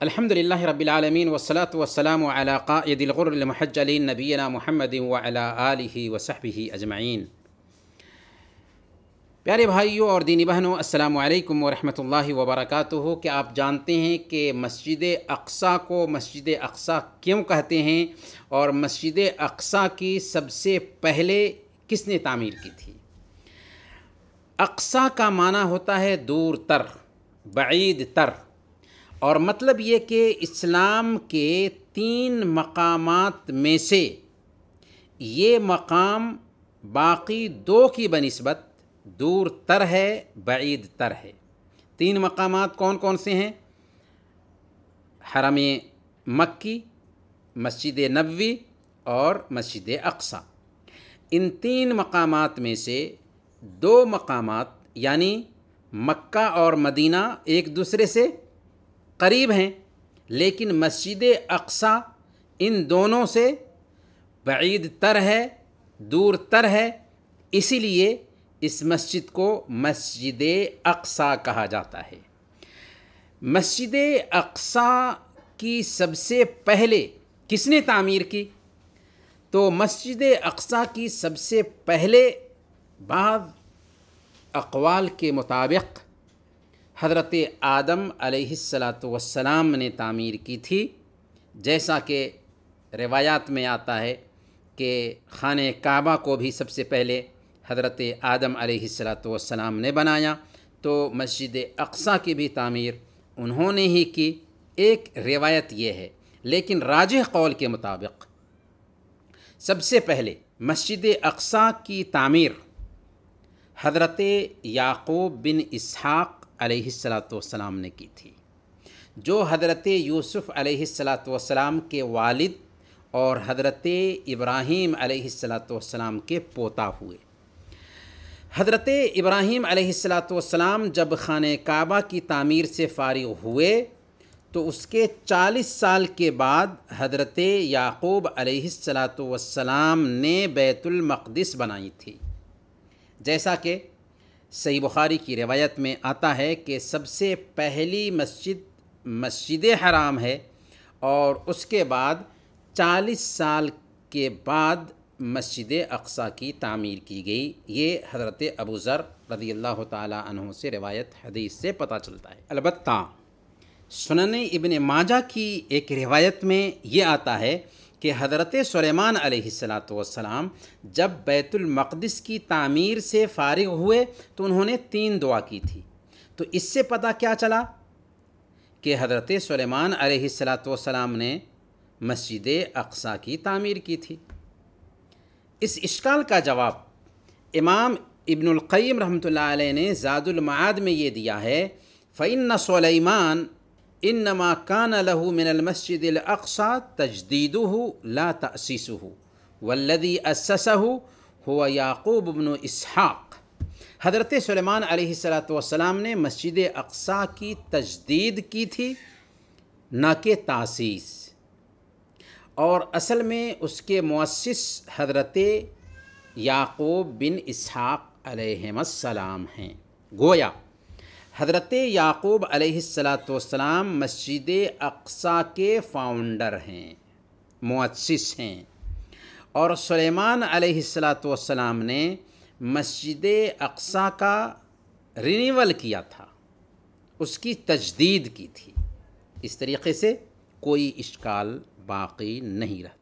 الحمدللہ رب العالمین والصلاة والسلام علی قائد الغر المحجلین نبینا محمد وعلی آلہ وصحبہ اجمعین۔ پیارے بھائیوں اور دینی بہنوں، السلام علیکم ورحمۃ اللہ وبرکاتہ۔ کیا آپ جانتے ہیں کہ مسجد اقصیٰ کو مسجد اقصیٰ کیوں کہتے ہیں اور مسجد اقصیٰ کی سب سے پہلے کس نے تعمیر کی تھی؟ اقصیٰ کا معنی ہوتا ہے دور تر، بعید تر، اور مطلب یہ کہ اسلام کے 3 مقامات میں سے یہ مقام باقی 2 کی بنسبت دور تر ہے، بعید تر ہے۔ 3 مقامات کون کون سے ہیں؟ حرم مکی، مسجد نبوی اور مسجد اقصیٰ۔ ان 3 مقامات میں سے 2 مقامات یعنی مکہ اور مدینہ ایک دوسرے سے قریب ہیں، لیکن مسجد اقصیٰ ان دونوں سے بعید تر ہے، دور تر ہے، اسی لیے اس مسجد کو مسجد اقصیٰ کہا جاتا ہے۔ مسجد اقصیٰ کی سب سے پہلے کس نے تعمیر کی؟ تو مسجد اقصیٰ کی سب سے پہلے بعض اقوال کے مطابق حضرت آدم علیہ السلام نے تعمیر کی تھی، جیسا کہ روایات میں آتا ہے کہ خانہ کعبہ کو بھی سب سے پہلے حضرت آدم علیہ السلام نے بنایا، تو مسجد اقصیٰ کی بھی تعمیر انہوں نے ہی کی۔ ایک روایت یہ ہے، لیکن راجح قول کے مطابق سب سے پہلے مسجد اقصیٰ کی تعمیر حضرت یعقوب بن اسحاق علیہ السلام نے کی تھی، جو حضرت یوسف علیہ السلام کے والد اور حضرت ابراہیم علیہ السلام کے پوتا ہوئے۔ حضرت ابراہیم علیہ السلام جب خانہ کعبہ کی تعمیر سے فارغ ہوئے تو اس کے 40 سال کے بعد حضرت یعقوب علیہ السلام نے بیت المقدس بنائی تھی، جیسا کہ صحیح بخاری کی روایت میں آتا ہے کہ سب سے پہلی مسجد حرام ہے، اور اس کے بعد 40 سال کے بعد مسجد اقصیٰ کی تعمیر کی گئی۔ یہ حضرت ابو ذر رضی اللہ تعالیٰ عنہ سے روایت حدیث سے پتہ چلتا ہے۔ البتہ سنن ابن ماجہ کی ایک روایت میں یہ آتا ہے کہ حضرت سلیمان علیہ السلام جب بیت المقدس کی تعمیر سے فارغ ہوئے تو انہوں نے 3 دعا کی تھی۔ تو اس سے پتہ کیا چلا کہ حضرت سلیمان علیہ السلام نے مسجد اقصیٰ کی تعمیر کی تھی۔ اس اشکال کا جواب امام ابن القیم رحمۃ اللہ علیہ نے زاد المعاد میں یہ دیا ہے، فإن سلیمان انما کان له من المسجد الاقصى تجدیدہ لا تأسیسہ والذی اسسہ هو یعقوب بن اسحاق۔ حضرت سلیمان علیہ السلام نے مسجد اقصیٰ کی تجدید کی تھی، نہ کہ تاسیس، اور اصل میں اس کے مؤسس حضرت یعقوب بن اسحاق علیہ السلام ہیں۔ گویا حضرت یعقوب علیہ السلام مسجد اقصیٰ کے فاؤنڈر ہیں، مؤسس ہیں، اور سلیمان علیہ السلام نے مسجد اقصیٰ کا رینیول کیا تھا، اس کی تجدید کی تھی۔ اس طریقے سے کوئی اشکال باقی نہیں رہتا۔